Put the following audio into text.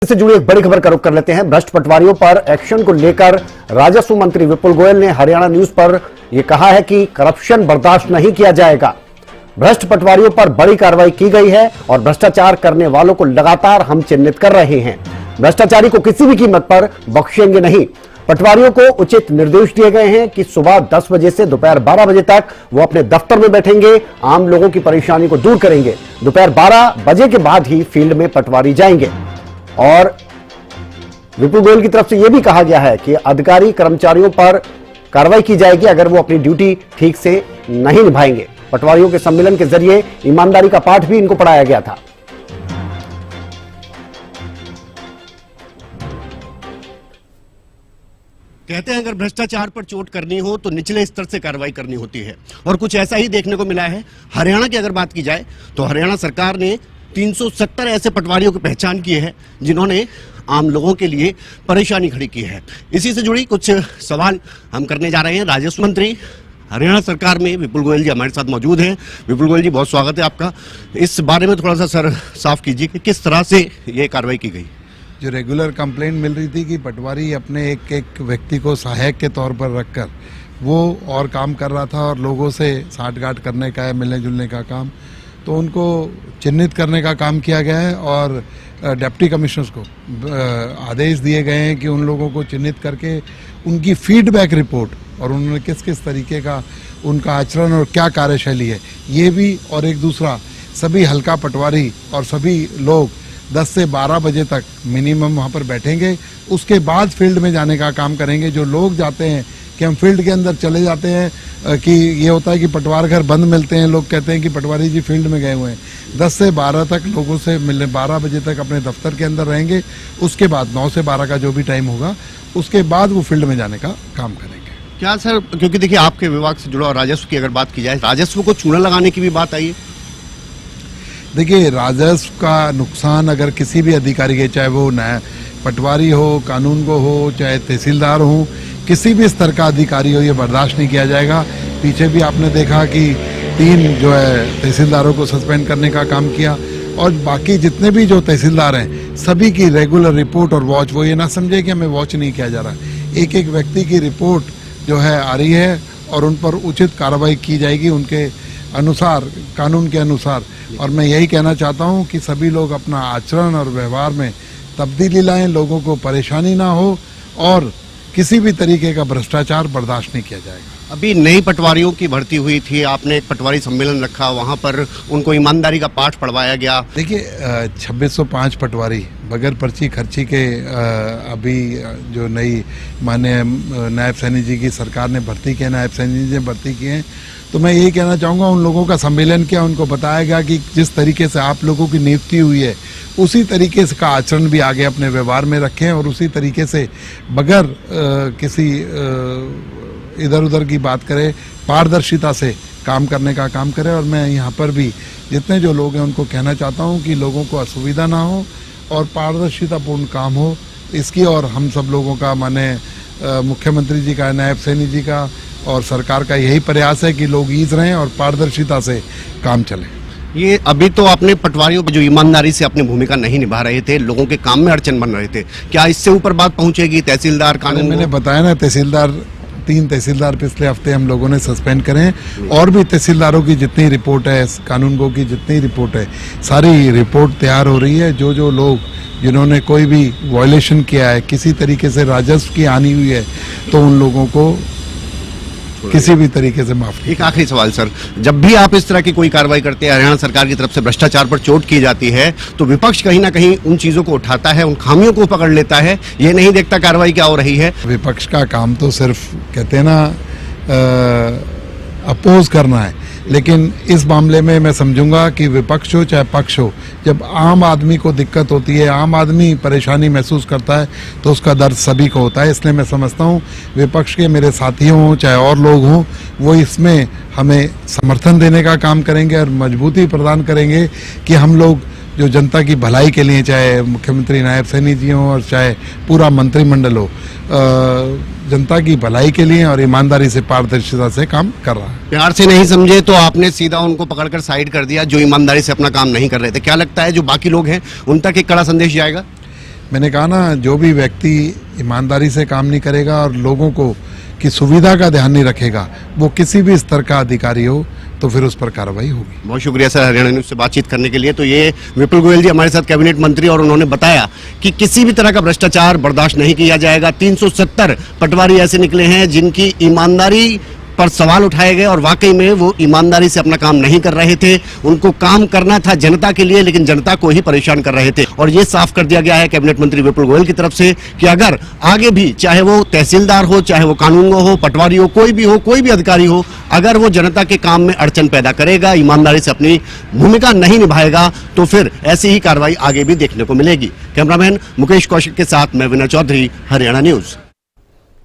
से जुड़ी एक बड़ी खबर का रुख कर लेते हैं। भ्रष्ट पटवारियों पर एक्शन को लेकर राजस्व मंत्री विपुल गोयल ने हरियाणा न्यूज पर यह कहा है कि करप्शन बर्दाश्त नहीं किया जाएगा। भ्रष्ट पटवारियों पर बड़ी कार्रवाई की गई है और भ्रष्टाचार करने वालों को लगातार हम चिन्हित कर रहे हैं। भ्रष्टाचारी को किसी भी कीमत पर बख्शेंगे नहीं। पटवारियों को उचित निर्देश दिए गए हैं कि सुबह 10 बजे से दोपहर 12 बजे तक वो अपने दफ्तर में बैठेंगे, आम लोगों की परेशानी को दूर करेंगे। दोपहर 12 बजे के बाद ही फील्ड में पटवारी जाएंगे। और विपुल गोयल की तरफ से यह भी कहा गया है कि अधिकारी कर्मचारियों पर कार्रवाई की जाएगी अगर वो अपनी ड्यूटी ठीक से नहीं निभाएंगे। पटवारियों के सम्मेलन के जरिए ईमानदारी का पाठ भी इनको पढ़ाया गया था। कहते हैं अगर भ्रष्टाचार पर चोट करनी हो तो निचले स्तर से कार्रवाई करनी होती है और कुछ ऐसा ही देखने को मिला है। हरियाणा की अगर बात की जाए तो हरियाणा सरकार ने 370 ऐसे पटवारियों की पहचान की है जिन्होंने आम लोगों के लिए परेशानी खड़ी की है। इसी से जुड़ी कुछ सवाल हम करने जा रहे हैं। राजस्व मंत्री हरियाणा सरकार में विपुल गोयल जी हमारे साथ मौजूद हैं। विपुल गोयल जी, बहुत स्वागत है आपका। इस बारे में थोड़ा सा सर साफ कीजिए कि किस तरह से ये कार्रवाई की गई। जो रेगुलर कंप्लेंट मिल रही थी कि पटवारी अपने एक एक व्यक्ति को सहायक के तौर पर रखकर वो और काम कर रहा था और लोगों से साठगांठ करने का है, मिलने जुलने का काम, तो उनको चिन्हित करने का काम किया गया है और डिप्टी कमिश्नर्स को आदेश दिए गए हैं कि उन लोगों को चिन्हित करके उनकी फीडबैक रिपोर्ट और उन्होंने किस किस तरीके का उनका आचरण और क्या कार्यशैली है ये भी, और एक दूसरा सभी हल्का पटवारी और सभी लोग 10 से 12 बजे तक मिनिमम वहाँ पर बैठेंगे। उसके बाद फील्ड में जाने का काम करेंगे। जो लोग जाते हैं कि हम फील्ड के अंदर चले जाते हैं कि ये होता है कि पटवार घर बंद मिलते हैं, लोग कहते हैं कि पटवारी जी फील्ड में गए हुए हैं। 10 से 12 तक लोगों से मिलने, 12 बजे तक अपने दफ्तर के अंदर रहेंगे। उसके बाद 9 से 12 का जो भी टाइम होगा उसके बाद वो फील्ड में जाने का काम करेंगे। क्या सर, क्योंकि देखिए आपके विभाग से जुड़ा और राजस्व की अगर बात की जाए, राजस्व को चूना लगाने की भी बात आई है। देखिए, राजस्व का नुकसान अगर किसी भी अधिकारी के, चाहे वो नया पटवारी हो, कानून को हो, चाहे तहसीलदार हो, किसी भी स्तर का अधिकारी हो, ये बर्दाश्त नहीं किया जाएगा। पीछे भी आपने देखा कि 3 जो है तहसीलदारों को सस्पेंड करने का काम किया और बाकी जितने भी जो तहसीलदार हैं सभी की रेगुलर रिपोर्ट और वॉच, वो ये ना समझे कि हमें वॉच नहीं किया जा रहा। एक एक व्यक्ति की रिपोर्ट जो है आ रही है और उन पर उचित कार्रवाई की जाएगी उनके अनुसार, कानून के अनुसार। और मैं यही कहना चाहता हूं कि सभी लोग अपना आचरण और व्यवहार में तब्दीली लाएं, लोगों को परेशानी ना हो और किसी भी तरीके का भ्रष्टाचार बर्दाश्त नहीं किया जाएगा। अभी नई पटवारियों की भर्ती हुई थी, आपने एक पटवारी सम्मेलन रखा, वहां पर उनको ईमानदारी का पाठ पढ़वाया गया। देखिए, 2605 पटवारी बगैर पर्ची खर्ची के अभी जो नई माननीय नायब सैनी जी की सरकार ने भर्ती किए, नायब सैनी जी ने भर्ती किए हैं, तो मैं यही कहना चाहूँगा उन लोगों का सम्मेलन किया, उनको बताया गया कि जिस तरीके से आप लोगों की नियुक्ति हुई है उसी तरीके से का आचरण भी आगे अपने व्यवहार में रखें और उसी तरीके से बगैर किसी इधर उधर की बात करें, पारदर्शिता से काम करने का काम करें। और मैं यहाँ पर भी जितने जो लोग हैं उनको कहना चाहता हूँ कि लोगों को असुविधा ना हो और पारदर्शितापूर्ण काम हो इसकी, और हम सब लोगों का, माने मुख्यमंत्री जी का, नायब सैनी जी का और सरकार का यही प्रयास है कि लोग ईज रहें और पारदर्शिता से काम चले। ये अभी तो आपने पटवारियों जो ईमानदारी से अपनी भूमिका नहीं निभा रहे थे, लोगों के काम में अड़चन बन रहे थे, क्या इससे ऊपर बात पहुंचेगी? तहसीलदार, कानून, मैंने बताया ना, तहसीलदार 3 तहसीलदार पिछले हफ्ते हम लोगों ने सस्पेंड करे हैं और भी तहसीलदारों की जितनी रिपोर्ट है, कानून को की जितनी रिपोर्ट है, सारी रिपोर्ट तैयार हो रही है। जो जो लोग जिन्होंने कोई भी वायलेशन किया है, किसी तरीके से राजस्व की हानि हुई है, तो उन लोगों को किसी भी तरीके से माफ। एक आखिरी सवाल सर, जब भी आप इस तरह की कोई कार्रवाई करते हैं, हरियाणा सरकार की तरफ से भ्रष्टाचार पर चोट की जाती है, तो विपक्ष कहीं ना कहीं उन चीजों को उठाता है, उन खामियों को पकड़ लेता है, ये नहीं देखता कार्रवाई क्या हो रही है। विपक्ष का काम तो सिर्फ कहते हैं ना अपोज करना है, लेकिन इस मामले में मैं समझूंगा कि विपक्ष हो चाहे पक्ष हो, जब आम आदमी को दिक्कत होती है, आम आदमी परेशानी महसूस करता है, तो उसका दर्द सभी को होता है। इसलिए मैं समझता हूँ विपक्ष के मेरे साथियों हों चाहे और लोग हों, वो इसमें हमें समर्थन देने का काम करेंगे और मजबूती प्रदान करेंगे कि हम लोग जो जनता की भलाई के लिए, चाहे मुख्यमंत्री नायब सैनी जी हों और चाहे पूरा मंत्रिमंडल हो, जनता की भलाई के लिए और ईमानदारी से, पारदर्शिता से काम कर रहा है। प्यार से नहीं समझे तो आपने सीधा उनको पकड़कर साइड कर दिया जो ईमानदारी से अपना काम नहीं कर रहे थे। क्या लगता है जो बाकी लोग हैं उन तक एक कड़ा संदेश जाएगा? मैंने कहा ना, जो भी व्यक्ति ईमानदारी से काम नहीं करेगा और लोगों को की सुविधा का ध्यान नहीं रखेगा, वो किसी भी स्तर का अधिकारी हो, तो फिर उस पर कार्रवाई होगी। बहुत शुक्रिया सर हरियाणा न्यूज से बातचीत करने के लिए। तो ये विपुल गोयल जी हमारे साथ कैबिनेट मंत्री, और उन्होंने बताया कि किसी भी तरह का भ्रष्टाचार बर्दाश्त नहीं किया जाएगा। 370 पटवारी ऐसे निकले हैं जिनकी ईमानदारी पर सवाल उठाए गए और वाकई में वो ईमानदारी से अपना काम नहीं कर रहे थे। उनको काम करना था जनता के लिए, लेकिन जनता को ही परेशान कर रहे थे। और ये साफ कर दिया गया है कैबिनेट मंत्री विपुल गोयल की तरफ से कि अगर आगे भी, चाहे वो तहसीलदार हो, चाहे वो कानूनगो हो, पटवारी हो, कोई भी अधिकारी हो, अगर वो जनता के काम में अड़चन पैदा करेगा, ईमानदारी से अपनी भूमिका नहीं निभाएगा, तो फिर ऐसी ही कार्रवाई आगे भी देखने को मिलेगी। कैमरामैन मुकेश कौशिक के साथ मैं विनय चौधरी, हरियाणा न्यूज।